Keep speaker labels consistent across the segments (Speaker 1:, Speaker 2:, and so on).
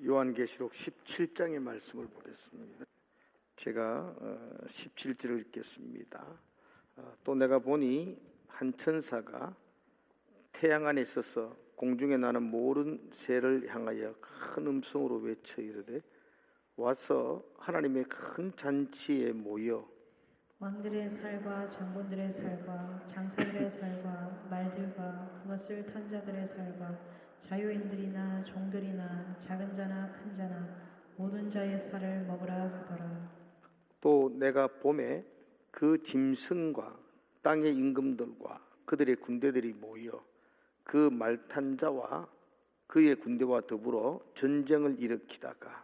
Speaker 1: 요한계시록 17장의 말씀을 보겠습니다. 제가 17절을 읽겠습니다. 또 내가 보니 한 천사가 태양 안에 있어서 공중에 나는 모든 새를 향하여 큰 음성으로 외쳐 이르되 와서 하나님의 큰 잔치에 모여
Speaker 2: 왕들의 살과 장군들의 살과 장사들의 살과 말들과 그것을 탄 자들의 살과 자유인들이나 종들이나 작은 자나 큰 자나 모든 자의 살을 먹으라 하더라.
Speaker 1: 또 내가 봄에 그 짐승과 땅의 임금들과 그들의 군대들이 모여 그 말탄 자와 그의 군대와 더불어 전쟁을 일으키다가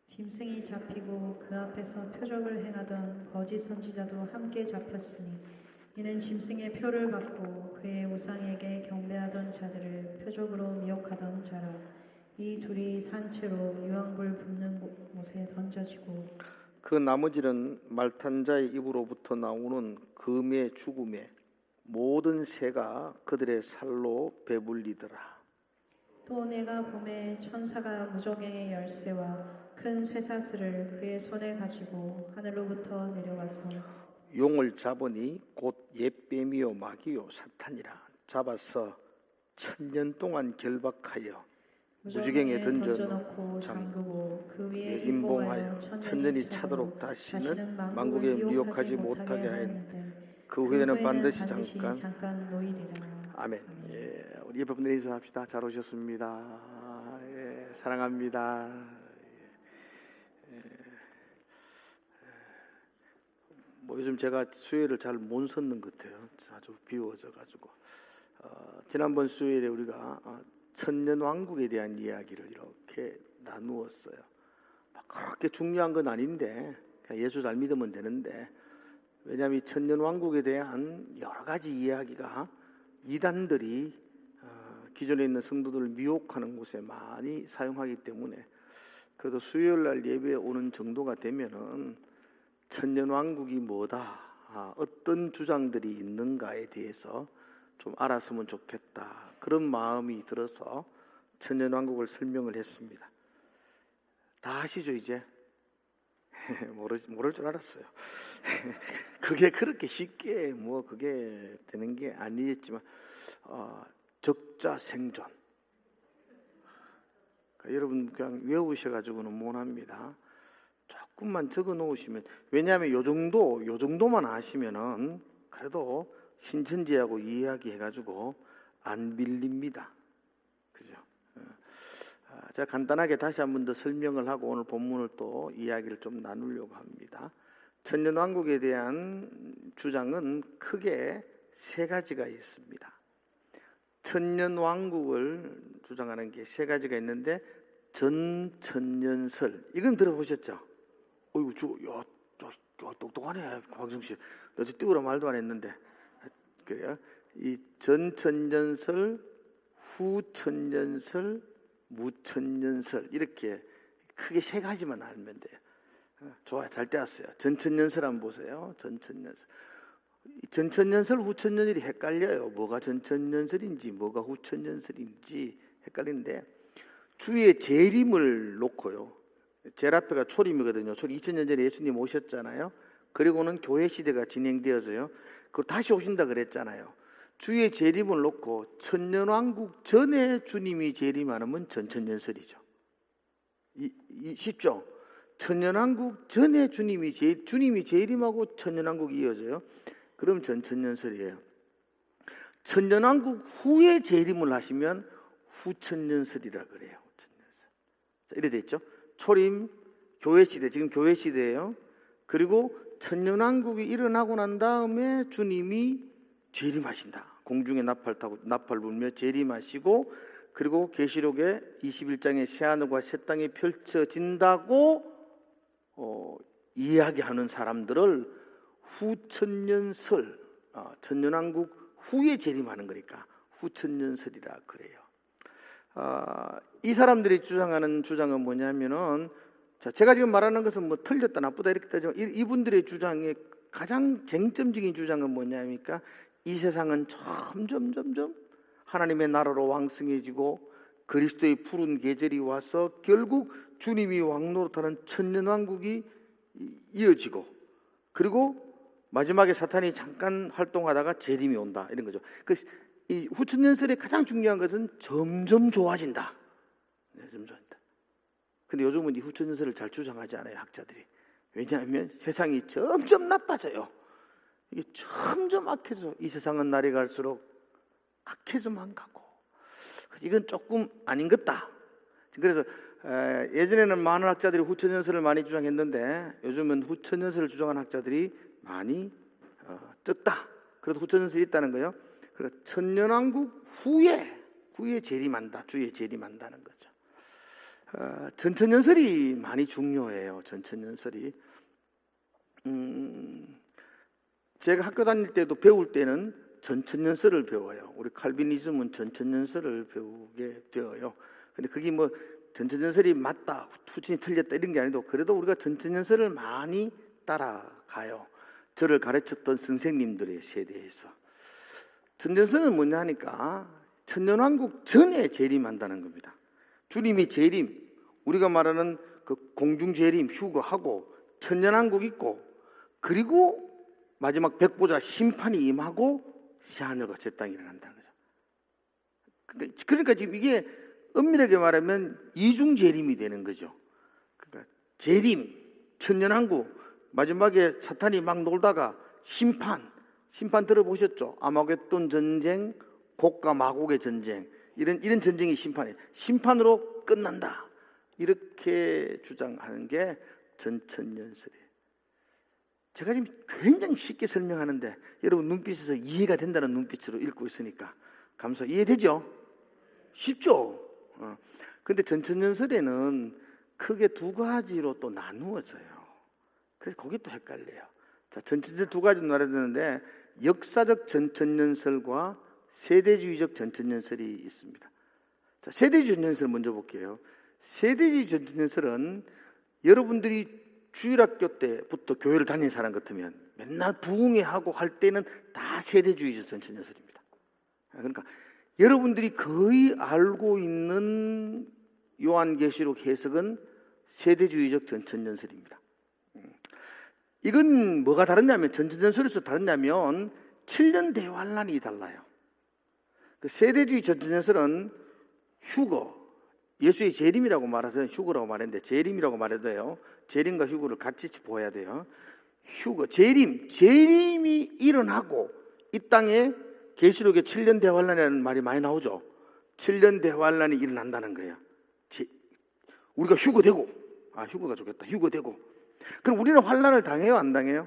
Speaker 2: 짐승이 잡히고 그 앞에서 표적을 행하던 거짓 선지자도 함께 잡혔으니 이는 짐승의 표를 받고 그의 우상에게 경배하던 자들을 표적으로 미혹하던 자라. 이 둘이 산채로 유황불 붓는 곳에 던져지고
Speaker 1: 그 나머지는 말탄 자의 입으로부터 나오는 금의 죽음에 모든 새가 그들의 살로 배불리더라.
Speaker 2: 또 내가 봄에 천사가 무저갱의 열쇠와 큰 쇠사슬을 그의 손에 가지고 하늘로부터 내려와서
Speaker 1: 용을 잡으니 곧 옛뱀이요 마귀요 사탄이라. 잡아서 1000년 동안 결박하여 무저갱에 던져놓고
Speaker 2: 잠그고 그 위에
Speaker 1: 임봉하여 1000년이 차도록 다시는 만국에 미혹하지 못하게 하였는데 그 후에는 반드시 잠깐
Speaker 2: 노이리라.
Speaker 1: 아멘. 예, 우리 예배 분들 인사합시다. 잘 오셨습니다. 예, 사랑합니다. 뭐 요즘 제가 수요일을 잘 못 섰는 것 같아요. 아주 비워져 가지고 지난번 수요일에 우리가 천년왕국에 대한 이야기를 이렇게 나누었어요. 그렇게 중요한 건 아닌데 그냥 예수 잘 믿으면 되는데, 왜냐하면 이 천년왕국에 대한 여러 가지 이야기가 이단들이 기존에 있는 성도들을 미혹하는 곳에 많이 사용하기 때문에, 그래도 수요일날 예배에 오는 정도가 되면은 천년왕국이 뭐다, 어떤 주장들이 있는가에 대해서 좀 알았으면 좋겠다, 그런 마음이 들어서 천년왕국을 설명을 했습니다. 다 아시죠 이제? 모를 줄 알았어요. 그게 그렇게 쉽게 그게 되는 게 아니겠지만 적자생존, 그러니까 여러분 그냥 외우셔가지고는 못합니다. 조금만 적어 놓으시면, 왜냐하면 요 정도만 아시면은 그래도 신천지하고 이야기해가지고 안 빌립니다. 그죠? 제가 간단하게 다시 한 번 더 설명을 하고 오늘 본문을 또 이야기를 좀 나누려고 합니다. 천년왕국에 대한 주장은 크게 세 가지가 있습니다. 천년왕국을 주장하는 게 세 가지가 있는데, 전천년설, 이건 들어보셨죠? 어이구, 야, 똑똑하네, 광성씨. 너 띄우라 말도 안 했는데. 그래요? 이 전천년설, 후천년설, 무천년설, 이렇게 크게 세 가지만 알면 돼요. 좋아요, 잘 떼었어요. 전천년설 한번 보세요. 전천년설, 후천년설이 헷갈려요. 뭐가 전천년설인지 뭐가 후천년설인지 헷갈리는데, 주위에 재림을 놓고요. 제일 앞에가 초림이거든요. 2000년 전에 예수님 오셨잖아요. 그리고는 교회 시대가 진행되어서요, 그걸 다시 오신다 그랬잖아요. 주의 재림을 놓고 천년왕국 전에 주님이 재림하면 전천년설이죠. 쉽죠? 천년왕국 전에 주님이 재림하고 천년왕국이 이어져요. 그럼 전천년설이에요. 천년왕국 후에 재림을 하시면 후천년설이라 그래요. 자, 이래 됐죠? 초림, 교회 시대, 지금 교회 시대예요. 그리고 천년왕국이 일어나고 난 다음에 주님이 재림하신다. 공중에 나팔 불며 재림하시고, 그리고 계시록의 21장에 새하늘과 새 땅이 펼쳐진다고 이야기하는 사람들을 후천년설, 천년왕국 후에 재림하는 거니까 후천년설이라 그래요. 이 사람들이 주장하는 주장은 뭐냐면은, 제가 지금 말하는 것은 틀렸다 나쁘다 이렇게 따지만, 이분들의 주장의 가장 쟁점적인 주장은 뭐냐니까, 이 세상은 점점 하나님의 나라로 왕성해지고 그리스도의 푸른 계절이 와서 결국 주님이 왕노릇하는 천년왕국이 이어지고, 그리고 마지막에 사탄이 잠깐 활동하다가 재림이 온다, 이런 거죠. 이 후천년설의 가장 중요한 것은 점점 좋아진다. 네, 점점 좋아진다. 근데 요즘은 이 후천년설을 잘 주장하지 않아요, 학자들이. 왜냐하면 세상이 점점 나빠져요. 이게 점점 악해져. 이 세상은 날이 갈수록 악해져만 가고. 이건 조금 아닌 것다. 그래서 예전에는 많은 학자들이 후천년설을 많이 주장했는데 요즘은 후천년설을 주장하는 학자들이 많이 적다. 그래도 후천년설이 있다는 거예요. 그러니까 천년왕국 후에 재림한다. 주에 재림한다는 거죠. 전천년설이 많이 중요해요. 전천년설이. 제가 학교 다닐 때도 배울 때는 전천년설을 배워요. 우리 칼비니즘은 전천년설을 배우게 되어요. 근데 그게 뭐 전천년설이 맞다, 후천이 틀렸다 이런 게 아니고, 그래도 우리가 전천년설을 많이 따라가요. 저를 가르쳤던 선생님들의 세대에서. 전천년설은 뭐냐 하니까 천년왕국 전에 재림한다는 겁니다. 주님이 재림, 우리가 말하는 그 공중재림 휴거하고 천년왕국 있고, 그리고 마지막 백보자 심판이 임하고 새하늘과 새 땅이 일어난다는 거죠. 그러니까 지금 이게 엄밀하게 말하면 이중재림이 되는 거죠. 그러니까 재림, 천년왕국, 마지막에 사탄이 막 놀다가 심판 들어보셨죠? 아마겟돈 전쟁, 곡과 마곡의 전쟁, 이런 전쟁이 심판으로 끝난다. 이렇게 주장하는 게 전천년설이에요. 제가 지금 굉장히 쉽게 설명하는데 여러분 눈빛에서 이해가 된다는 눈빛으로 읽고 있으니까 이해되죠? 쉽죠? 근데 전천년설에는 크게 두 가지로 또 나누어져요. 그래서 거기 또 헷갈려요. 자, 전천년설 두 가지로 나눠지는데 역사적 전천년설과 세대주의적 전천년설이 있습니다. 자, 세대주의 전천년설 먼저 볼게요. 세대주의 전천년설은 여러분들이 주일학교 때부터 교회를 다니는 사람 같으면 맨날 부흥회하고 할 때는 다 세대주의적 전천년설입니다. 그러니까 여러분들이 거의 알고 있는 요한계시록 해석은 세대주의적 전천년설입니다. 이건 뭐가 다르냐면, 전천년설에서 다르냐면 7년 대환란이 달라요. 그 세대주의 전천년설은 휴거, 예수의 재림이라고 말해서 휴거라고 말했는데 재림이라고 말해도 돼요. 재림과 휴거를 같이 보아야 돼요. 휴거, 재림이 일어나고 이 땅에 계시록에 7년 대환란이라는 말이 많이 나오죠. 7년 대환란이 일어난다는 거예요. 우리가 휴거되고, 휴거가 좋겠다. 휴거되고. 그럼 우리는 환란을 당해요? 안 당해요?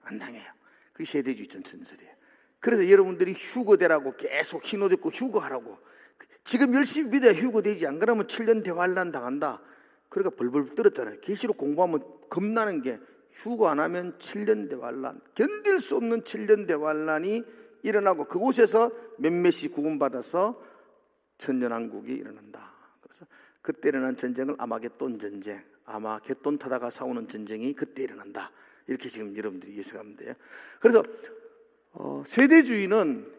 Speaker 1: 안 당해요. 그게 세대주의 전천년설이에요. 그래서 여러분들이 휴거되라고 계속 흰옷 입고 휴거하라고. 지금 열심히 믿어야 휴거되지. 안 그러면 7년 대환란 당한다. 그러니까 벌벌 떨었잖아요. 계시록 공부하면 겁나는 게 휴거 안 하면 7년 대환란, 견딜 수 없는 7년 대환란이 일어나고 그곳에서 몇몇이 구원받아서 천년왕국이 일어난다. 그래서 그때 일어난 전쟁을 아마겟돈 전쟁, 아마 갯돈 타다가 싸우는 전쟁이 그때 일어난다. 이렇게 지금 여러분들이 예상하면 돼요. 그래서 세대주의는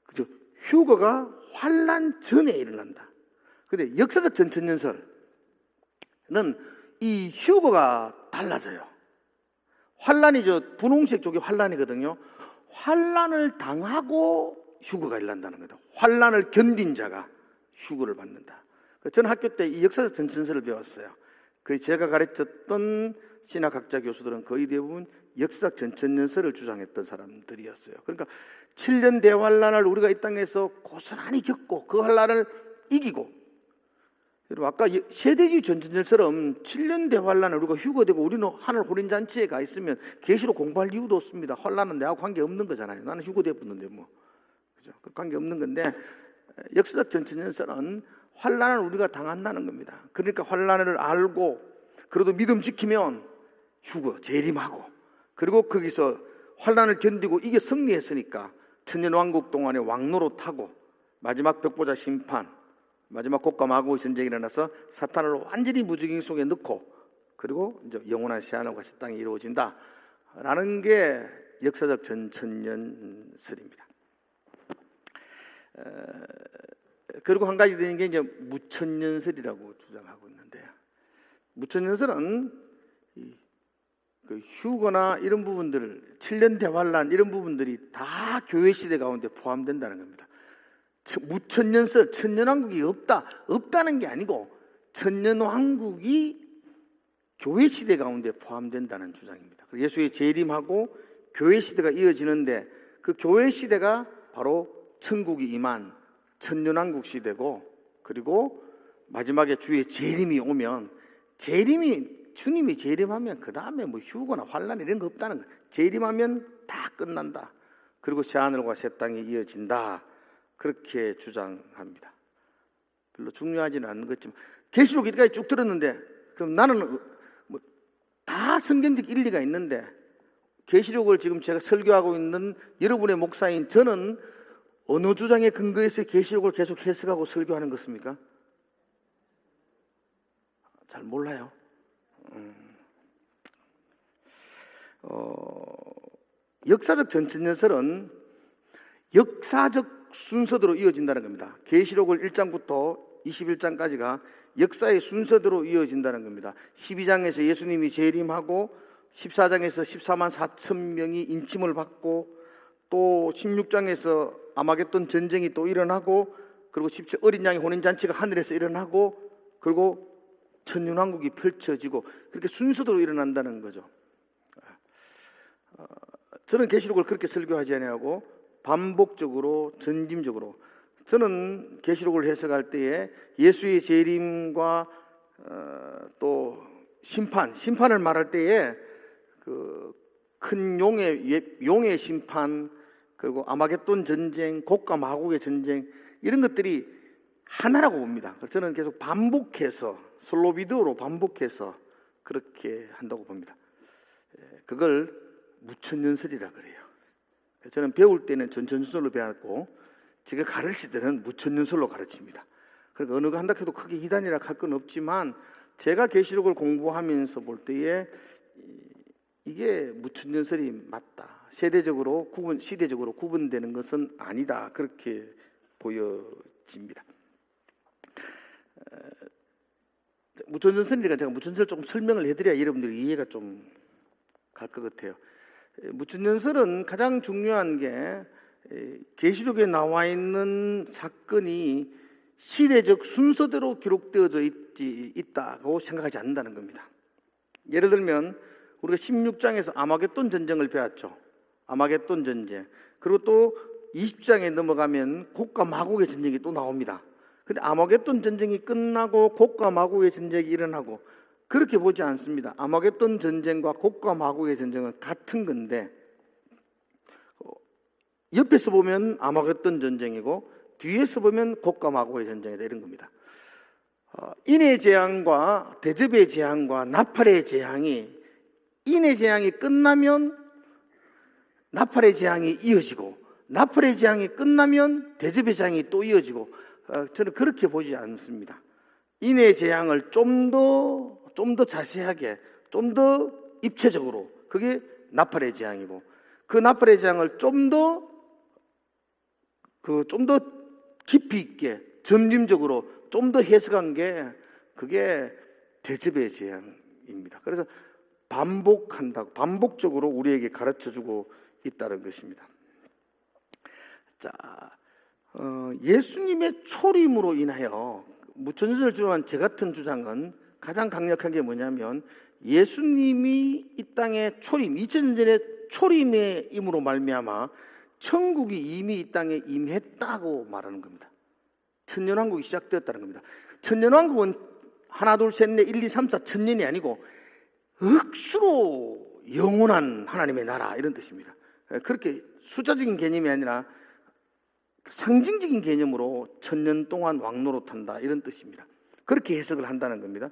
Speaker 1: 그죠, 휴거가 환란 전에 일어난다. 근데 역사적 전천년설은 이 휴거가 달라져요. 환란이 분홍색 쪽이 환란이거든요. 환란을 당하고 휴거가 일어난다는 거다. 환란을 견딘 자가 휴거를 받는다. 저는 학교 때 이 역사적 전천년설을 배웠어요. 제가 가르쳤던 신학학자 교수들은 거의 대부분 역사적 전천년설을 주장했던 사람들이었어요. 그러니까 7년 대환란을 우리가 이 땅에서 고스란히 겪고 그 환란을 이기고, 여러분 아까 세대주의 전천년설은 7년 대환란을 우리가 휴거되고 우리는 하늘 호린잔치에 가 있으면 계시록 공부할 이유도 없습니다. 환란은 내하고 관계 없는 거잖아요. 나는 휴거돼 붙는데 뭐, 그죠? 관계 없는 건데, 역사적 전천년설은 환란을 우리가 당한다는 겁니다. 그러니까 환란을 알고 그래도 믿음 지키면 휴거, 재림하고, 그리고 거기서 환란을 견디고 이게 승리했으니까 천년왕국 동안에 왕노릇하고 마지막 벽보자 심판, 마지막 곡과 마곡의 전쟁이 일어나서 사탄을 완전히 무지개 속에 넣고, 그리고 이제 영원한 새하늘과 새 땅이 이루어진다라는 게 역사적 전천년설입니다. 그리고 한 가지 되는 게 이제 무천년설이라고 주장하고 있는데, 무천년설은 그 휴거나 이런 부분들을 7년 대환란 이런 부분들이 다 교회 시대 가운데 포함된다는 겁니다. 무천년설, 천년왕국이 없다는 게 아니고 천년왕국이 교회 시대 가운데 포함된다는 주장입니다. 예수의 재림하고 교회 시대가 이어지는데 그 교회 시대가 바로 천국이 임한 천년왕국 시대고, 그리고 마지막에 주의 재림이 오면, 주님이 재림하면 그 다음에 뭐 휴거나 환란 이런 거 없다는 거예요. 재림하면 다 끝난다. 그리고 새하늘과 새 땅이 이어진다. 그렇게 주장합니다. 별로 중요하지는 않은 것지만 계시록 여기까지 쭉 들었는데, 그럼 나는 뭐 다 성경적 일리가 있는데 계시록을 지금 제가 설교하고 있는 여러분의 목사인 저는 어느 주장에 근거해서 계시록을 계속 해석하고 설교하는 것입니까? 잘 몰라요. 역사적 전천년설은 역사적 순서대로 이어진다는 겁니다. 계시록을 1장부터 21장까지가 역사의 순서대로 이어진다는 겁니다. 12장에서 예수님이 재림하고 14장에서 14만 4천 명이 인침을 받고, 또 16장에서 아마겟돈 전쟁이 또 일어나고, 그리고 17 어린 양의 혼인잔치가 하늘에서 일어나고, 그리고 천년왕국이 펼쳐지고, 그렇게 순서대로 일어난다는 거죠. 저는 계시록을 그렇게 설교하지 아니하고 반복적으로, 전짐적으로, 저는 계시록을 해석할 때에 예수의 재림과 또 심판을 말할 때에 그 큰 용의 심판, 그리고 아마겟돈 전쟁, 곡과 마곡의 전쟁, 이런 것들이 하나라고 봅니다. 그래서 저는 계속 반복해서, 슬로비드어로 반복해서 그렇게 한다고 봅니다. 그걸 무천년설이라 그래요. 저는 배울 때는 전천년설로 배웠고, 제가 가르칠 때는 무천년설로 가르칩니다. 그러니까 어느 거 한다 해도 크게 이단이라 할 건 없지만, 제가 계시록을 공부하면서 볼 때에 이게 무천년설이 맞다, 시대적으로 구분되는 것은 아니다, 그렇게 보여집니다. 무천년설이니까 제가 무천년설 조금 설명을 해드려야 여러분들이 이해가 좀 갈 것 같아요. 무천년설은 가장 중요한 게 계시록에 나와 있는 사건이 시대적 순서대로 기록되어져 있다고 생각하지 않는다는 겁니다. 예를 들면 우리가 16장에서 아마겟돈 전쟁을 배웠죠. 아마겟돈 전쟁. 그리고 또 20장에 넘어가면 곡과 마곡의 전쟁이 또 나옵니다. 근데 아마겟돈 전쟁이 끝나고 곡과 마곡의 전쟁이 일어나고, 그렇게 보지 않습니다. 아마겟돈 전쟁과 곡과 마곡의 전쟁은 같은 건데, 옆에서 보면 아마겟돈 전쟁이고 뒤에서 보면 곡과 마곡의 전쟁이다, 이런 겁니다. 인의 재앙과 대접의 재앙과 나팔의 재앙이, 인의 재앙이 끝나면 나팔의 재앙이 이어지고, 나팔의 재앙이 끝나면 대접의 재앙이 또 이어지고, 저는 그렇게 보지 않습니다. 인의 재앙을 좀 더 자세하게, 좀 더 입체적으로, 그게 나팔의 재앙이고, 그 나팔의 재앙을 좀 더 깊이 있게, 점진적으로 좀 더 해석한 게, 그게 대접의 재앙입니다. 그래서 반복적으로 우리에게 가르쳐주고 있다는 것입니다. 자, 예수님의 초림으로 인하여, 무천년설 주장한 제 같은 주장은 가장 강력한 게 뭐냐면, 예수님이 이 땅에 초림, 2000년 전에 초림의 임으로 말미암아 천국이 이미 이 땅에 임했다고 말하는 겁니다. 천년왕국이 시작되었다는 겁니다. 천년왕국은 하나 둘 셋 넷 1, 2, 3, 4 천년이 아니고 억수로 영원한 하나님의 나라, 이런 뜻입니다. 그렇게 숫자적인 개념이 아니라 상징적인 개념으로 천년 동안 왕노릇한다, 이런 뜻입니다. 그렇게 해석을 한다는 겁니다.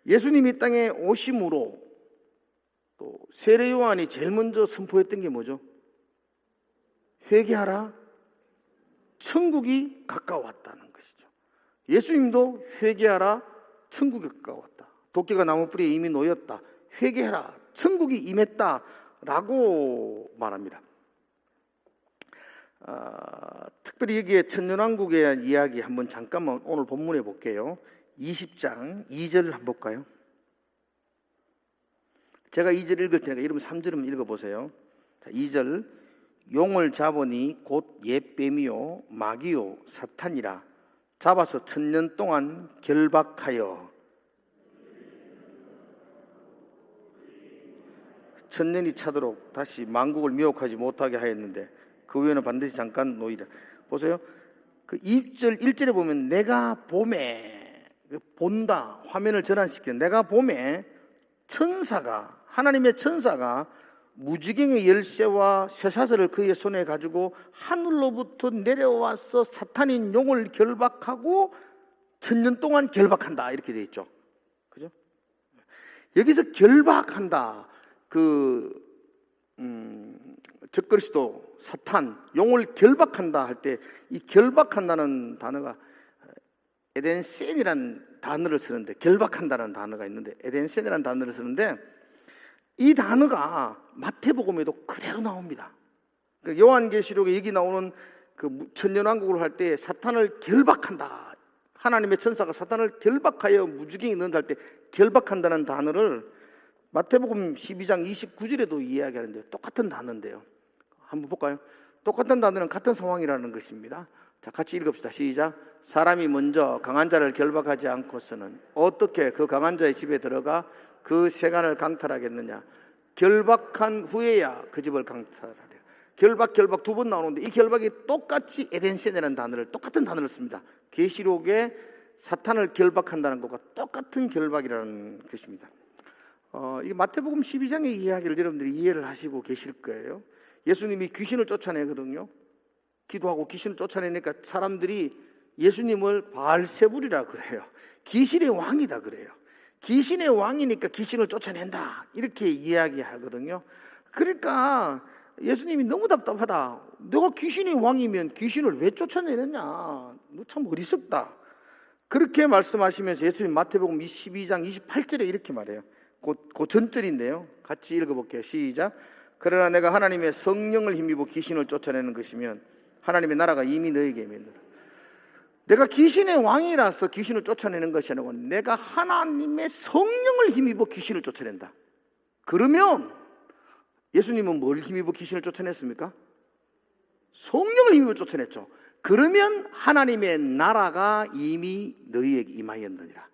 Speaker 1: 예수님이 이 땅에 오심으로 또 세례 요한이 제일 먼저 선포했던 게 뭐죠? 회개하라, 천국이 가까웠다는 것이죠. 예수님도 회개하라, 천국이 가까웠다. 도끼가 나무뿌리에 이미 놓였다. 회개하라, 천국이 임했다라고 말합니다. 특별히 여기에 천년왕국에 대한 이야기 한번 잠깐만 오늘 본문에 볼게요. 20장 2절 한번 볼까요? 제가 2절 읽을 테니까 여러분 3절 한번 읽어보세요. 자, 2절 용을 잡으니 곧 옛뱀이요 마귀요 사탄이라 잡아서 1000년 동안 결박하여 1000년이 차도록 다시 만국을 미혹하지 못하게 하였는데 그 후에는 반드시 잠깐 노이라. 보세요. 그 2절 1절에 보면 내가 봄에 본다 화면을 전환시키는 내가 봄에 천사가 하나님의 천사가 무지개의 열쇠와 쇠사슬을 그의 손에 가지고 하늘로부터 내려와서 사탄인 용을 결박하고 1000년 동안 결박한다 이렇게 되어 있죠. 그죠? 여기서 결박한다 적그리스도 사탄 용을 결박한다 할 때 이 결박한다는 단어가 에덴센이라는 단어를 쓰는데 결박한다는 단어가 있는데 에덴센이라는 단어를 쓰는데 이 단어가 마태복음에도 그대로 나옵니다. 요한계시록에 여기 나오는 그 천년왕국을 할 때 사탄을 결박한다. 하나님의 천사가 사탄을 결박하여 무지개에 넣는다 할 때 결박한다는 단어를 마태복음 12장 29절에도 이야기하는데 똑같은 단어인데요. 한번 볼까요? 똑같은 단어는 같은 상황이라는 것입니다. 자, 같이 읽읍시다. 시작. 사람이 먼저 강한 자를 결박하지 않고서는 어떻게 그 강한 자의 집에 들어가 그 세간을 강탈하겠느냐. 결박한 후에야 그 집을 강탈하려. 결박 두 번 나오는데 이 결박이 똑같이 에덴센이라는 단어를 똑같은 단어를 씁니다. 계시록에 사탄을 결박한다는 것과 똑같은 결박이라는 것입니다. 이 마태복음 12장의 이야기를 여러분들이 이해를 하시고 계실 거예요. 예수님이 귀신을 쫓아내거든요. 기도하고 귀신을 쫓아내니까 사람들이 예수님을 바알세불이라 그래요. 귀신의 왕이다 그래요. 귀신의 왕이니까 귀신을 쫓아낸다 이렇게 이야기하거든요. 그러니까 예수님이 너무 답답하다. 너가 귀신의 왕이면 귀신을 왜 쫓아내느냐. 너 참 어리석다. 그렇게 말씀하시면서 예수님 마태복음 12장 28절에 이렇게 말해요. 그 전절인데요. 같이 읽어볼게요. 시작. 그러나 내가 하나님의 성령을 힘입어 귀신을 쫓아내는 것이면 하나님의 나라가 이미 너에게 임했느라. 내가 귀신의 왕이라서 귀신을 쫓아내는 것이 아니고 내가 하나님의 성령을 힘입어 귀신을 쫓아낸다. 그러면 예수님은 뭘 힘입어 귀신을 쫓아냈습니까? 성령을 힘입어 쫓아냈죠. 그러면 하나님의 나라가 이미 너희에게 임하였느니라.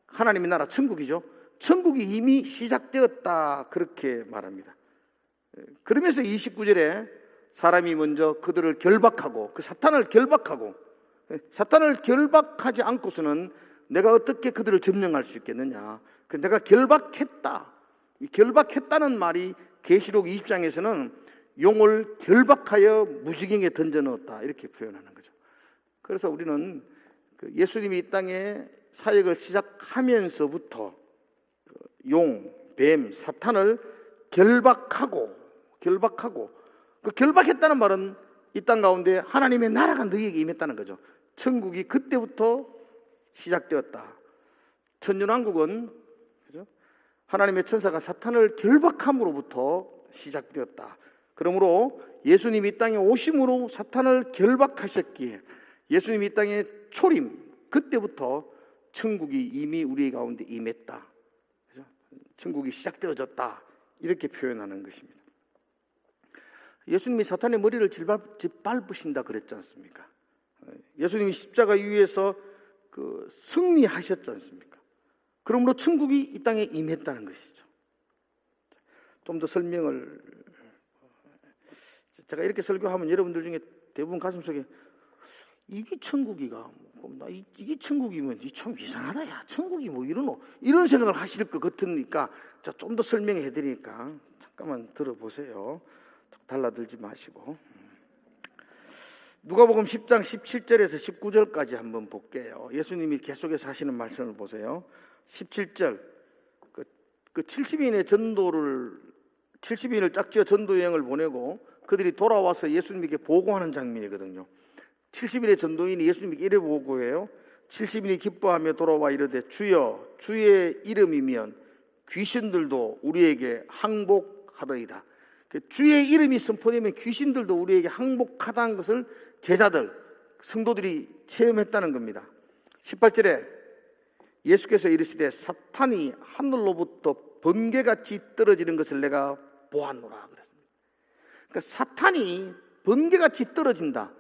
Speaker 1: 하나님의 나라 천국이죠. 천국이 이미 시작되었다 그렇게 말합니다. 그러면서 29절에 사람이 먼저 그들을 결박하고 그 사탄을 결박하지 않고서는 내가 어떻게 그들을 점령할 수 있겠느냐. 내가 결박했다. 이 결박했다는 말이 계시록 20장에서는 용을 결박하여 무지개에 던져 넣었다 이렇게 표현하는 거죠. 그래서 우리는 예수님이 이 땅에 사역을 시작하면서부터 용, 뱀, 사탄을 결박하고 그 결박했다는 말은 이 땅 가운데 하나님의 나라가 너희에게 임했다는 거죠. 천국이 그때부터 시작되었다. 천년왕국은 하나님의 천사가 사탄을 결박함으로부터 시작되었다. 그러므로 예수님이 이 땅에 오심으로 사탄을 결박하셨기에 예수님이 이 땅에 초림 그때부터 천국이 이미 우리 가운데 임했다. 천국이 시작되어졌다. 이렇게 표현하는 것입니다. 예수님이 사탄의 머리를 짓밟으신다 그랬지 않습니까? 예수님이 십자가 위에서 승리하셨지 않습니까? 그러므로 천국이 이 땅에 임했다는 것이죠. 좀 더 설명을 제가 이렇게 설교하면 여러분들 중에 대부분 가슴속에 이게 천국이가 이게 천국이면 참 이상하다. 야, 천국이 뭐 이런 생각을 하실 것 같으니까 좀 더 설명해 드리니까 잠깐만 들어보세요. 달라들지 마시고. 누가복음 10장 17절에서 19절까지 한번 볼게요. 예수님이 계속해서 하시는 말씀을 보세요. 17절 그 70인을 짝지어 전도 여행을 보내고 그들이 돌아와서 예수님에게 보고하는 장면이거든요. 70인의 전도인이 예수님에게 이래 보고해요. 70인이 기뻐하며 돌아와 이르되 주여 주의 이름이면 귀신들도 우리에게 항복하더이다. 주의 이름이 선포되면 귀신들도 우리에게 항복하다는 것을 제자들, 성도들이 체험했다는 겁니다. 18절에 예수께서 이르시되 사탄이 하늘로부터 번개같이 떨어지는 것을 내가 보았노라 그랬습니다. 그러니까 사탄이 번개같이 떨어진다.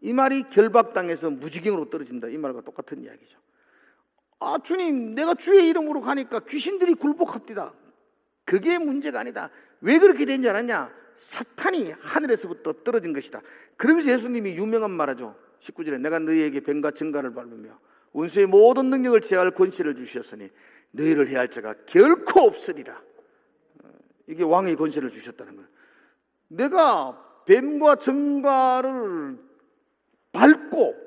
Speaker 1: 이 말이 결박당해서 무지경으로 떨어진다. 이 말과 똑같은 이야기죠. 아, 주님, 내가 주의 이름으로 가니까 귀신들이 굴복합니다. 그게 문제가 아니다. 왜 그렇게 된지 알았냐? 사탄이 하늘에서부터 떨어진 것이다. 그러면서 예수님이 유명한 말하죠. 19절에 내가 너희에게 뱀과 증가를 밟으며 원수의 모든 능력을 제할 권세를 주셨으니 너희를 해할 자가 결코 없으리라. 이게 왕의 권세를 주셨다는 거예요. 내가 뱀과 증가를 밟고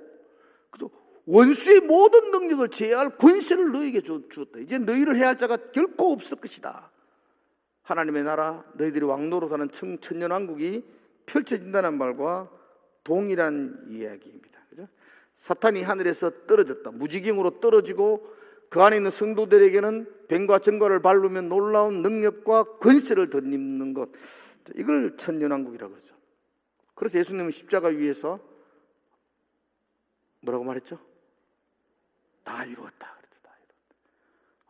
Speaker 1: 원수의 모든 능력을 제할 권세를 너희에게 주었다. 이제 너희를 해할 자가 결코 없을 것이다. 하나님의 나라, 너희들이 왕노릇하는 천년왕국이 펼쳐진다는 말과 동일한 이야기입니다. 그죠? 사탄이 하늘에서 떨어졌다. 무지경으로 떨어지고 그 안에 있는 성도들에게는 뱀과 증거를 밟으면 놀라운 능력과 권세를 덧입는 것. 이걸 천년왕국이라고 그러죠. 그래서 예수님은 십자가 위에서 뭐라고 말했죠? 다 이루었다.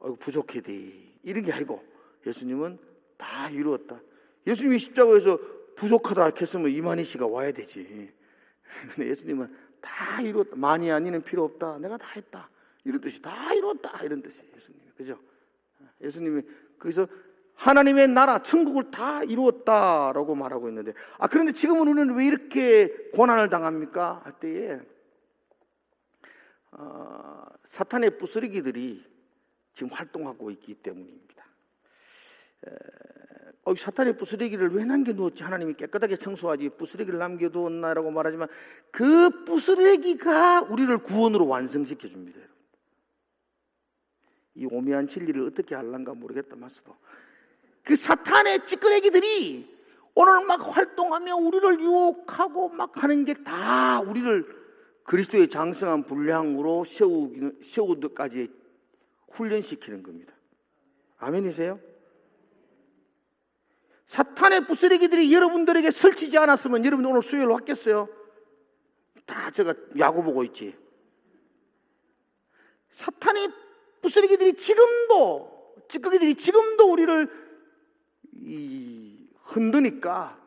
Speaker 1: 아이고 부족해디. 이런 게 아니고 예수님은 다 이루었다. 예수님이 십자가에서 부족하다 했으면 이만희 씨가 와야 되지. 근데 예수님은 다 이루었다. 많이 아니는 필요 없다. 내가 다 했다. 이런 뜻이 다 이루었다. 이런 뜻이에요. 예수님이. 그죠? 예수님이 거기서 하나님의 나라, 천국을 다 이루었다라고 말하고 있는데, 그런데 지금은 우리는 왜 이렇게 고난을 당합니까? 할 때에 사탄의 부스러기들이 지금 활동하고 있기 때문입니다. 사탄의 부스러기를 왜 남겨두었지? 하나님이 깨끗하게 청소하지 부스러기를 남겨두었나라고 말하지만 그 부스러기가 우리를 구원으로 완성시켜 줍니다. 이 오묘한 진리를 어떻게 할란가 모르겠다마서도 그 사탄의 찌끄레기들이 오늘 막 활동하며 우리를 유혹하고 막 하는 게 다 우리를 그리스도의 장성한 분량으로 세우기까지 훈련시키는 겁니다. 아멘이세요? 사탄의 부스러기들이 여러분들에게 설치지 않았으면 여러분들 오늘 수요일 왔겠어요? 다 제가 야구 보고 있지. 사탄의 부스러기들이 찌꺼기들이 지금도 우리를 흔드니까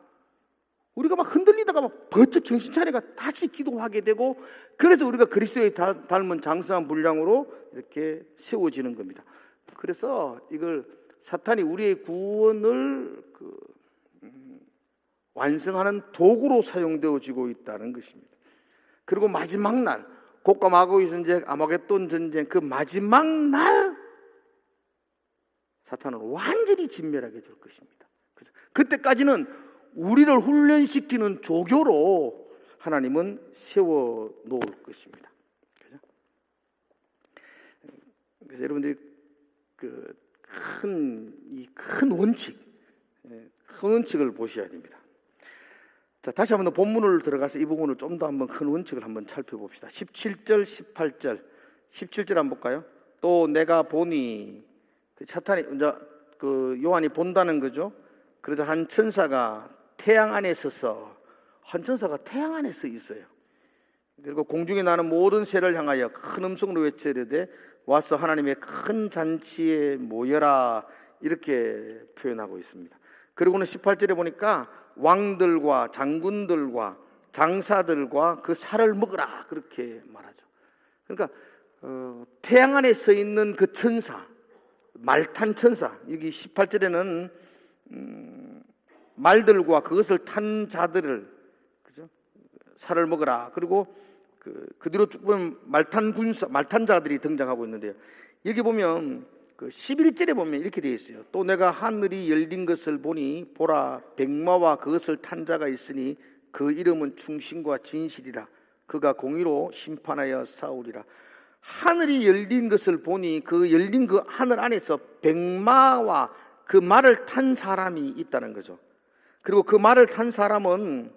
Speaker 1: 우리가 막 흔들리다가 막 번쩍 정신 차려가 다시 기도하게 되고, 그래서 우리가 그리스도의 닮은 장성한 분량으로 이렇게 세워지는 겁니다. 그래서 이걸 사탄이 우리의 구원을 완성하는 도구로 사용되어지고 있다는 것입니다. 그리고 마지막 날, 곡과 마고의 전쟁, 아마겟돈 전쟁, 그 마지막 날 사탄은 완전히 진멸하게 될 것입니다. 그때까지는 우리를 훈련시키는 조교로 하나님은 세워 놓을 것입니다. 그래서 여러분들이 큰 원칙을 보셔야 됩니다. 자, 다시 한번 본문을 들어가서 이 부분을 좀 더 한번 큰 원칙을 한번 살펴봅시다. 17절, 18절. 17절 한번 볼까요? 또 내가 보니 사탄이 이제 요한이 본다는 거죠. 그래서 한 천사가 태양 안에 서서 있어요. 그리고 공중에 나는 모든 새를 향하여 큰 음성으로 외치르되 와서 하나님의 큰 잔치에 모여라, 이렇게 표현하고 있습니다. 그리고는 18절에 보니까 왕들과 장군들과 장사들과 그 살을 먹으라, 그렇게 말하죠. 그러니까 태양 안에 서 있는 그 천사, 말탄 천사, 여기 18절에는 말들과 그것을 탄 자들을, 그죠? 살을 먹으라. 그리고 그 뒤로 쭉 보면 말탄자들이 등장하고 있는데요. 여기 보면 11절에 보면 이렇게 되어 있어요. 또 내가 하늘이 열린 것을 보니 보라, 백마와 그것을 탄 자가 있으니 그 이름은 충신과 진실이라. 그가 공의로 심판하여 싸우리라. 하늘이 열린 것을 보니 그 열린 그 하늘 안에서 백마와 그 말을 탄 사람이 있다는 거죠. 그리고 그 말을 탄 사람은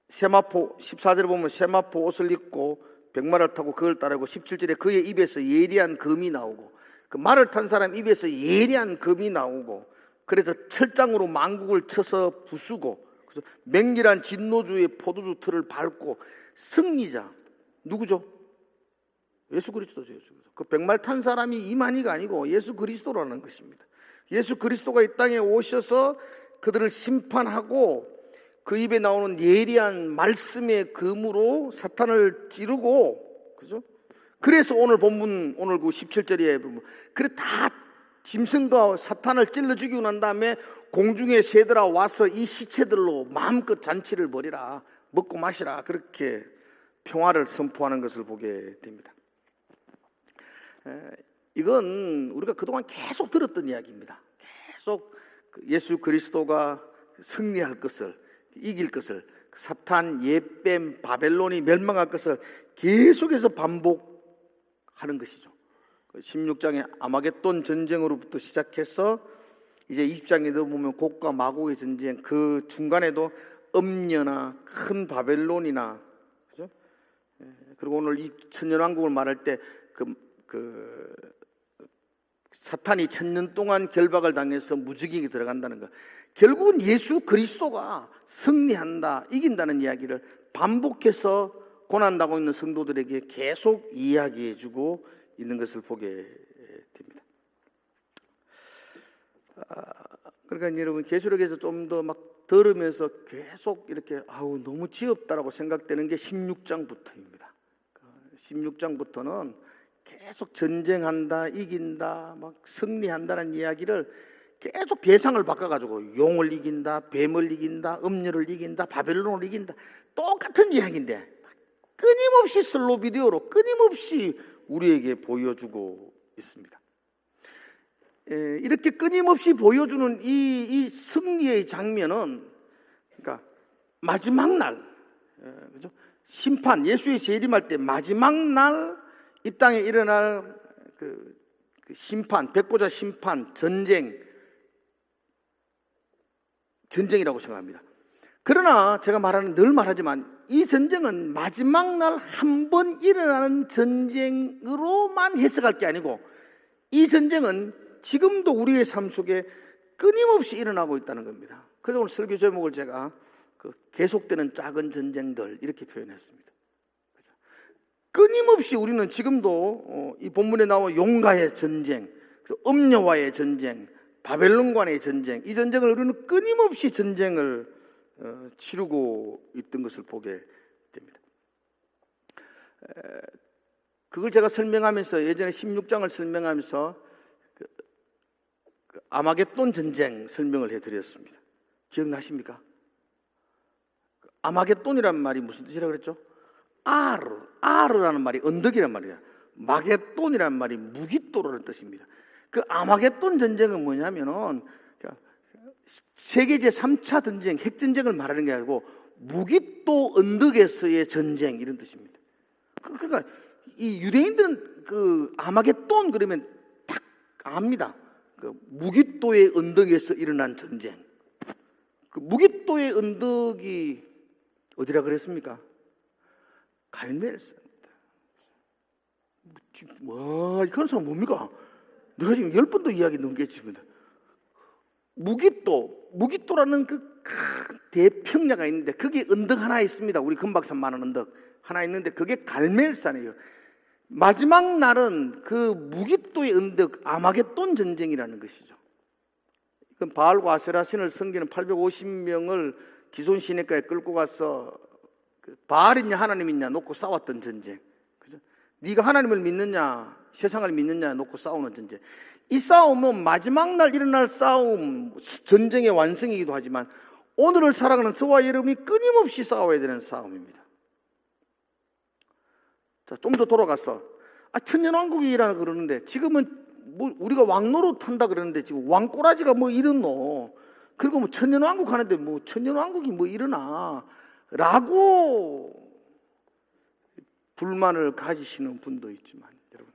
Speaker 1: 세마포, 14절에 보면 세마포 옷을 입고 백마를 타고 그걸 따르고, 17절에 그의 입에서 예리한 검이 나오고, 그 말을 탄 사람 입에서 예리한 검이 나오고, 그래서 철장으로 만국을 쳐서 부수고, 그래서 맹렬한 진노주의 포도주 틀을 밟고 승리자 누구죠? 예수 그리스도죠. 예수 그리스도. 그 백말 탄 사람이 이만희가 아니고 예수 그리스도라는 것입니다. 예수 그리스도가 이 땅에 오셔서 그들을 심판하고 그 입에 나오는 예리한 말씀의 금으로 사탄을 찌르고, 그죠? 그래서 오늘 본문, 오늘 그 17절에 보면, 그래 다 짐승과 사탄을 찔러 죽이고 난 다음에 공중의 새들아 와서 이 시체들로 마음껏 잔치를 벌이라, 먹고 마시라, 그렇게 평화를 선포하는 것을 보게 됩니다. 이건 우리가 그동안 계속 들었던 이야기입니다. 계속 예수 그리스도가 승리할 것을, 이길 것을, 사탄, 예뱀, 바벨론이 멸망할 것을 계속해서 반복하는 것이죠. 16장의 아마겟돈 전쟁으로부터 시작해서 이제 20장에도 보면 곡과 마곡의 전쟁, 그 중간에도 음녀나 큰 바벨론이나, 그죠? 그리고 오늘 이 천년왕국을 말할 때 사탄이 1000년 동안 결박을 당해서 무지개에 들어간다는 것, 결국은 예수 그리스도가 승리한다, 이긴다는 이야기를 반복해서 고난당하고 있는 성도들에게 계속 이야기해주고 있는 것을 보게 됩니다. 그러니까 여러분, 계시록에서 좀 더 막 들으면서 계속 이렇게 너무 지겹다라고 생각되는 게 16장부터입니다. 16장부터는 계속 전쟁한다, 이긴다, 막 승리한다는 이야기를 계속 대상을 바꿔가지고 용을 이긴다, 뱀을 이긴다, 음녀를 이긴다, 바벨론을 이긴다, 똑같은 이야기인데 끊임없이 슬로 비디오로 끊임없이 우리에게 보여주고 있습니다. 이렇게 끊임없이 보여주는 이 승리의 장면은, 그러니까 마지막 날, 그죠? 심판, 예수의 재림할 때 마지막 날 이 땅에 일어날 그 심판, 백보자 심판, 전쟁이라고 생각합니다. 그러나 제가 늘 말하지만 이 전쟁은 마지막 날 한 번 일어나는 전쟁으로만 해석할 게 아니고, 이 전쟁은 지금도 우리의 삶 속에 끊임없이 일어나고 있다는 겁니다. 그래서 오늘 설교 제목을 제가 계속되는 작은 전쟁들, 이렇게 표현했습니다. 끊임없이 우리는 지금도 이 본문에 나온 용가의 전쟁, 음녀와의 전쟁, 바벨론과의 전쟁, 이 전쟁을 우리는 끊임없이 전쟁을 치르고 있던 것을 보게 됩니다. 그걸 제가 설명하면서, 예전에 16장을 설명하면서 아마겟돈 전쟁 설명을 해드렸습니다. 기억나십니까? 아마겟돈이란 말이 무슨 뜻이라고 그랬죠? 아르라는 말이 언덕이란 말이야. 마겟돈이란 말이 무깃도라는 뜻입니다. 그 아마겟돈 전쟁은 뭐냐면은 세계 제3차 전쟁, 핵전쟁을 말하는 게 아니고 무깃도 언덕에서의 전쟁, 이런 뜻입니다. 그러니까 이 유대인들은 그 아마겟돈 그러면 딱 압니다. 그 무깃도의 언덕에서 일어난 전쟁. 그 무깃도의 언덕이 어디라 그랬습니까? 갈멜산입니다. 와, 그런 사람 뭡니까? 내가 지금 10번도 이야기 넘겼습니다. 무깃도라는 그 큰 대평야가 있는데 거기에 언덕 하나 있습니다. 우리 금박산만한 언덕 하나 있는데 그게 갈멜산이에요. 마지막 날은 그 무깃도의 언덕, 아마겟돈 전쟁이라는 것이죠. 이건 바알과 아세라 신을 섬기는 850명을 기손 시내가에 끌고 가서 바알이냐 하나님이냐 놓고 싸웠던 전쟁. 그죠? 네가 하나님을 믿느냐 세상을 믿느냐 놓고 싸우는 전쟁. 이 싸움은 마지막 날 일어날 싸움, 전쟁의 완성이기도 하지만 오늘을 살아가는 저와 여러분이 끊임없이 싸워야 되는 싸움입니다. 자, 좀 더 돌아가서 천년왕국이라고 그러는데 지금은 뭐 우리가 왕노릇 한다 그러는데 지금 왕꼬라지가 뭐 이러노? 그리고 뭐 천년왕국 하는데 뭐 천년왕국이 뭐 이러나? 라고 불만을 가지시는 분도 있지만, 여러분,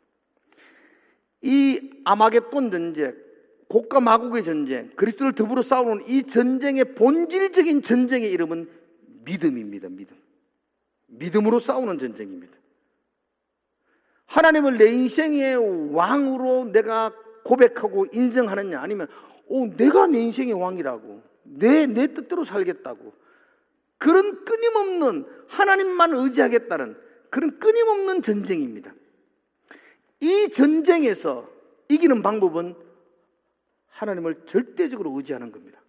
Speaker 1: 이 아마겟돈 전쟁, 곡과 마곡의 전쟁, 그리스도를 더불어 싸우는 이 전쟁의 본질적인 전쟁의 이름은 믿음입니다. 믿음으로 싸우는 전쟁입니다. 하나님을 내 인생의 왕으로 내가 고백하고 인정하느냐, 아니면 내가 내 인생의 왕이라고, 내 뜻대로 살겠다고, 그런 끊임없는, 하나님만 의지하겠다는 그런 끊임없는 전쟁입니다. 이 전쟁에서 이기는 방법은 하나님을 절대적으로 의지하는 겁니다.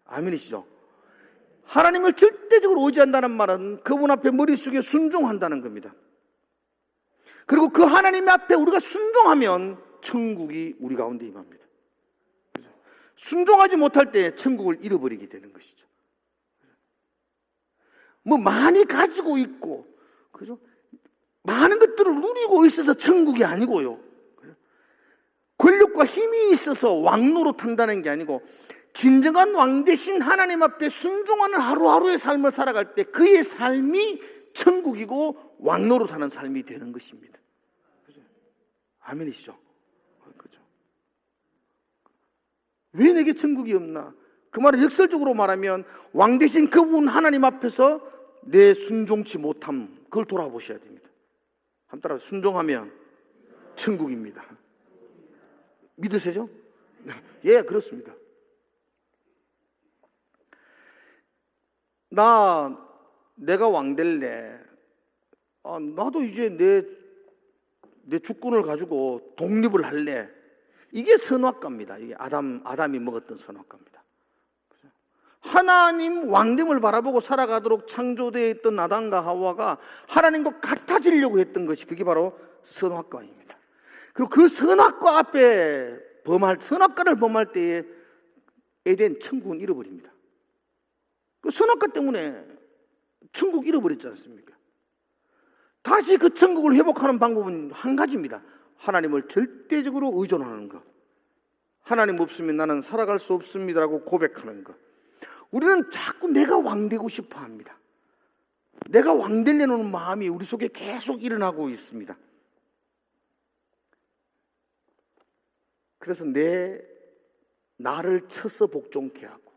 Speaker 1: 아멘이시죠? 하나님을 절대적으로 의지한다는 말은 그분 앞에 머릿속에 순종한다는 겁니다. 그리고 그 하나님 앞에 우리가 순종하면 천국이 우리 가운데 임합니다. 순종하지 못할 때 천국을 잃어버리게 되는 것이죠. 뭐 많이 가지고 있고, 그죠? 많은 것들을 누리고 있어서 천국이 아니고요. 권력과 힘이 있어서 왕노릇 한다는 게 아니고, 진정한 왕 대신 하나님 앞에 순종하는 하루하루의 삶을 살아갈 때 그의 삶이 천국이고 왕노릇하는 삶이 되는 것입니다. 그죠? 아멘이시죠? 그죠? 왜 내게 천국이 없나? 그 말을 역설적으로 말하면 왕 대신 그분 하나님 앞에서 내 순종치 못함, 그걸 돌아보셔야 됩니다. 한 따라 순종하면 천국입니다. 믿으세요? 예, 그렇습니다. 내가 왕 될래. 나도 이제 내 주권을 가지고 독립을 할래. 이게 선악과입니다. 이게 아담이 먹었던 선악과입니다. 하나님 왕됨을 바라보고 살아가도록 창조되어 있던 아담과 하와가 하나님과 같아지려고 했던 것이 그게 바로 선악과입니다. 그리고 그 선악과 앞에 선악과를 범할 때에 에덴 천국은 잃어버립니다. 그 선악과 때문에 천국 잃어버렸지 않습니까? 다시 그 천국을 회복하는 방법은 한 가지입니다. 하나님을 절대적으로 의존하는 것. 하나님 없으면 나는 살아갈 수 없습니다라고 고백하는 것. 우리는 자꾸 내가 왕 되고 싶어 합니다. 내가 왕 되려는 마음이 우리 속에 계속 일어나고 있습니다. 그래서 나를 쳐서 복종케 하고,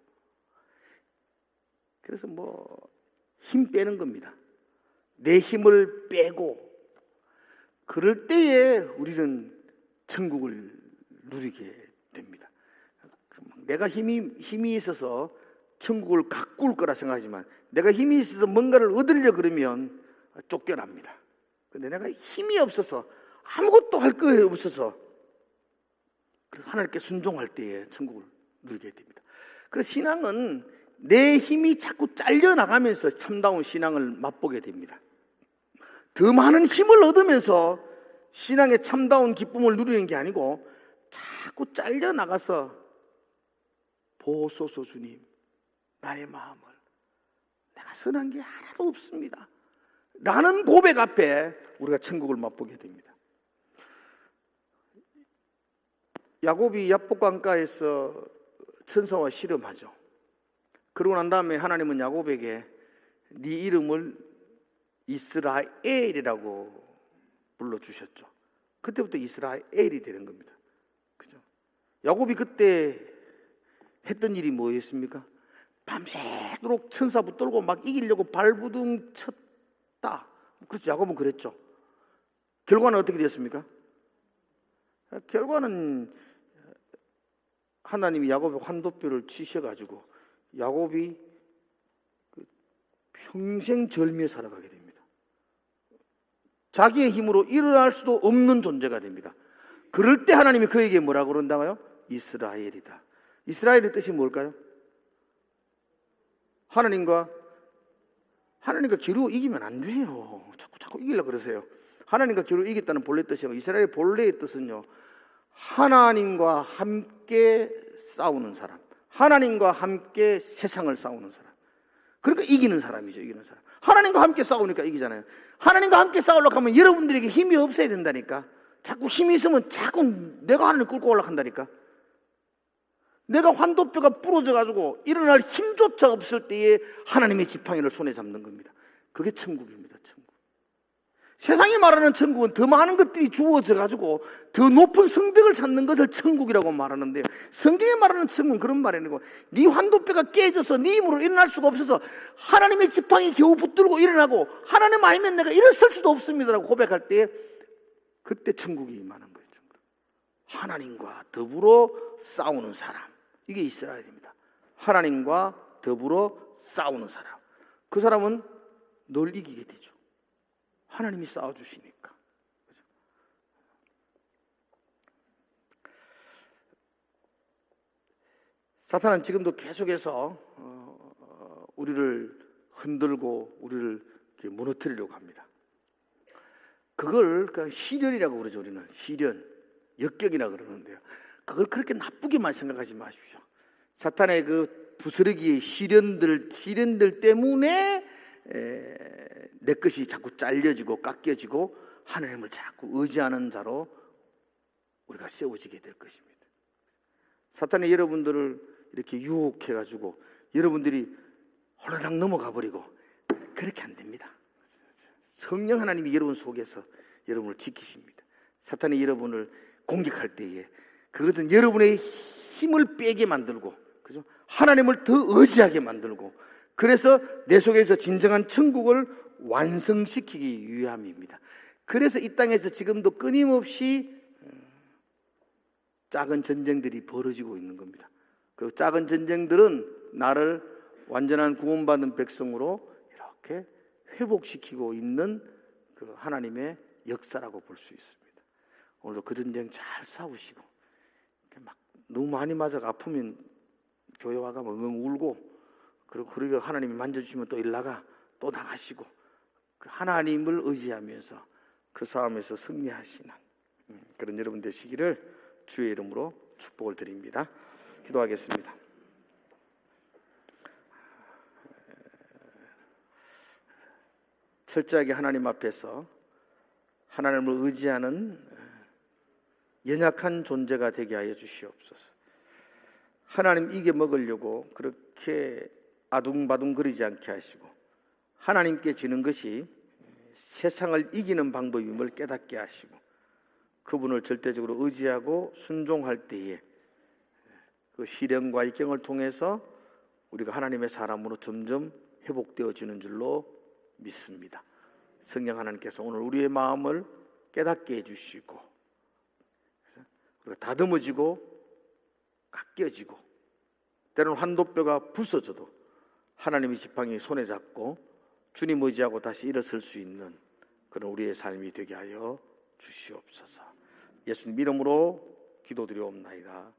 Speaker 1: 그래서 힘 빼는 겁니다. 내 힘을 빼고, 그럴 때에 우리는 천국을 누리게 됩니다. 내가 힘이 있어서 천국을 가꿀 거라 생각하지만, 내가 힘이 있어서 뭔가를 얻으려 그러면 쫓겨납니다. 근데 내가 힘이 없어서, 아무것도 할 거 없어서, 그래서 하나님께 순종할 때에 천국을 누리게 됩니다. 그래서 신앙은 내 힘이 자꾸 잘려나가면서 참다운 신앙을 맛보게 됩니다. 더 많은 힘을 얻으면서 신앙의 참다운 기쁨을 누리는 게 아니고 자꾸 잘려나가서 보소서 주님, 나의 마음을 내가 선한 게 하나도 없습니다 라는 고백 앞에 우리가 천국을 맛보게 됩니다. 야곱이 야복강가에서 천사와 씨름하죠. 그러고 난 다음에 하나님은 야곱에게 네 이름을 이스라엘이라고 불러주셨죠. 그때부터 이스라엘이 되는 겁니다. 그죠? 야곱이 그때 했던 일이 뭐였습니까? 밤새도록 천사 붙들고 막 이기려고 발부둥 쳤다. 그렇죠. 야곱은 그랬죠. 결과는 어떻게 되었습니까? 결과는 하나님이 야곱의 환도뼈를 치셔가지고 야곱이 평생 절미에 살아가게 됩니다. 자기의 힘으로 일어날 수도 없는 존재가 됩니다. 그럴 때 하나님이 그에게 뭐라고 그런다고요? 이스라엘이다. 이스라엘의 뜻이 뭘까요? 하나님과 겨루 이기면 안 돼요. 자꾸 이기려고 그러세요. 하나님과 겨루 이겼다는 본래 뜻이요. 이스라엘의 본래의 뜻은요, 하나님과 함께 싸우는 사람, 하나님과 함께 세상을 싸우는 사람. 그러니까 이기는 사람이죠. 이기는 사람. 하나님과 함께 싸우니까 이기잖아요. 하나님과 함께 싸우려고 하면 여러분들에게 힘이 없어야 된다니까. 자꾸 힘이 있으면 자꾸 내가 하나님을 끌고 올라간다니까. 내가 환도뼈가 부러져가지고 일어날 힘조차 없을 때에 하나님의 지팡이를 손에 잡는 겁니다. 그게 천국입니다. 천국. 세상이 말하는 천국은 더 많은 것들이 주어져가지고 더 높은 성벽을 쌓는 것을 천국이라고 말하는데요, 성경에 말하는 천국은 그런 말이 아니고 네 환도뼈가 깨져서 네 힘으로 일어날 수가 없어서 하나님의 지팡이 겨우 붙들고 일어나고 하나님 아니면 내가 일어설 수도 없습니다라고 고백할 때 그때 천국이 임하는 거예요. 천국. 하나님과 더불어 싸우는 사람, 이게 이스라엘입니다. 하나님과 더불어 싸우는 사람. 그 사람은 늘 이기게 되죠. 하나님이 싸워주시니까. 사탄은 지금도 계속해서 우리를 흔들고 우리를 무너뜨리려고 합니다. 그걸 그냥 시련이라고 그러죠. 우리는 시련, 역경이라고 그러는데요. 그걸 그렇게 나쁘게만 생각하지 마십시오. 사탄의 그 부스러기의 시련들 때문에 내 것이 자꾸 잘려지고 깎여지고 하나님을 자꾸 의지하는 자로 우리가 세워지게 될 것입니다. 사탄이 여러분들을 이렇게 유혹해가지고 여러분들이 홀라당 넘어가 버리고 그렇게 안 됩니다. 성령 하나님이 여러분 속에서 여러분을 지키십니다. 사탄이 여러분을 공격할 때에 그것은 여러분의 힘을 빼게 만들고, 그죠? 하나님을 더 의지하게 만들고, 그래서 내 속에서 진정한 천국을 완성시키기 위함입니다. 그래서 이 땅에서 지금도 끊임없이 작은 전쟁들이 벌어지고 있는 겁니다. 그 작은 전쟁들은 나를 완전한 구원받은 백성으로 이렇게 회복시키고 있는 그 하나님의 역사라고 볼 수 있습니다. 오늘도 그 전쟁 잘 싸우시고, 막 너무 많이 맞아가 아프면 교회 와가 엉엉 울고, 그리고 하나님이 만져주시면 또 일나가 또 나가시고, 그 하나님을 의지하면서 그 싸움에서 승리하시는 그런 여러분 되시기를 주의 이름으로 축복을 드립니다. 기도하겠습니다. 철저하게 하나님 앞에서 하나님을 의지하는 연약한 존재가 되게 하여 주시옵소서. 하나님 이겨 먹으려고 그렇게 아둥바둥거리지 않게 하시고, 하나님께 지는 것이 세상을 이기는 방법임을 깨닫게 하시고, 그분을 절대적으로 의지하고 순종할 때에 그 시련과 역경을 통해서 우리가 하나님의 사람으로 점점 회복되어지는 줄로 믿습니다. 성령 하나님께서 오늘 우리의 마음을 깨닫게 해주시고, 다듬어지고 깎여지고 때로는 환도뼈가 부서져도 하나님의 지팡이 손에 잡고 주님 의지하고 다시 일어설 수 있는 그런 우리의 삶이 되게 하여 주시옵소서. 예수님 이름으로 기도드리옵나이다.